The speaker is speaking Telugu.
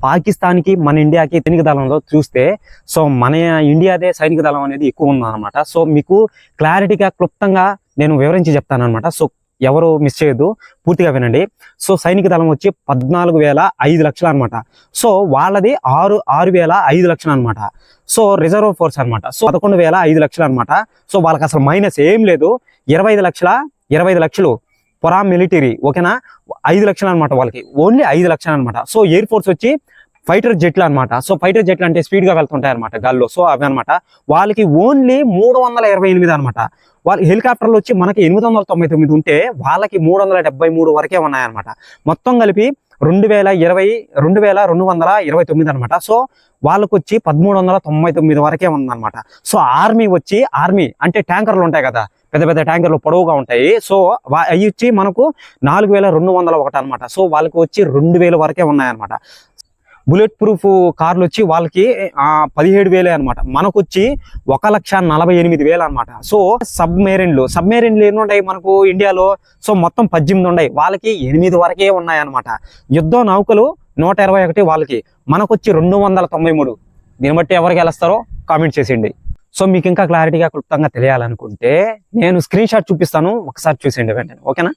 పాకిస్తాన్కి మన ఇండియాకి సైనిక దళంలో చూస్తే సో మన ఇండియాదే సైనిక దళం అనేది ఎక్కువ ఉందన్నమాట. సో మీకు క్లారిటీగా క్లుప్తంగా నేను వివరించి చెప్తాను అనమాట. సో ఎవరు మిస్ చేయొద్దు, పూర్తిగా వినండి. సో సైనిక దళం వచ్చి 14,500,000 అనమాట. సో వాళ్ళది 6,500,000 అనమాట. సో రిజర్వ్ ఫోర్స్ అనమాట. సో 11,500,000 అనమాట. సో వాళ్ళకి అసలు మైనస్ ఏం లేదు. 25,00,000 పొరా మిలిటరీ, ఓకేనా. 5,00,000 అనమాట వాళ్ళకి, ఓన్లీ 5,00,000 అనమాట. సో ఎయిర్ ఫోర్స్ వచ్చి ఫైటర్ జెట్లు అనమాట. సో ఫైటర్ జెట్లు అంటే స్పీడ్ గా వెళ్తుంటాయి అనమాట గాల్లో. సో అవి అనమాట వాళ్ళకి ఓన్లీ 328 అనమాట. వాళ్ళ హెలికాప్టర్లు వచ్చి మనకి 899 ఉంటే వాళ్ళకి 373 వరకే ఉన్నాయన్నమాట. మొత్తం కలిపి 2,229 అనమాట. సో వాళ్ళకు వచ్చి 1,399 వరకే ఉందన్నమాట. సో ఆర్మీ అంటే ట్యాంకర్లు ఉంటాయి కదా, పెద్ద పెద్ద ట్యాంకర్లు పొడవుగా ఉంటాయి. సో అవి వచ్చి మనకు 4,201 అనమాట. సో వాళ్ళకి వచ్చి 2,000 వరకే ఉన్నాయన్నమాట. బుల్లెట్ ప్రూఫ్ కార్లు వచ్చి వాళ్ళకి 17,000 అనమాట. మనకు వచ్చి 1,48,000 అనమాట. సో సబ్మెరీన్లు ఎన్ని ఉన్నాయి మనకు ఇండియాలో? సో మొత్తం 18 ఉన్నాయి, వాళ్ళకి 8 వరకే ఉన్నాయన్నమాట. యుద్ధ నౌకలు 121 వాళ్ళకి, మనకు వచ్చి 293. దీన్ని బట్టి ఎవరికి గెలుస్తారో కామెంట్ చేసేయండి. సో మీకు ఇంకా క్లారిటీగా క్లుప్తంగా తెలియాలనుకుంటే నేను స్క్రీన్ షాట్ చూపిస్తాను, ఒకసారి చూసేయండి వెంటనే, ఓకేనా.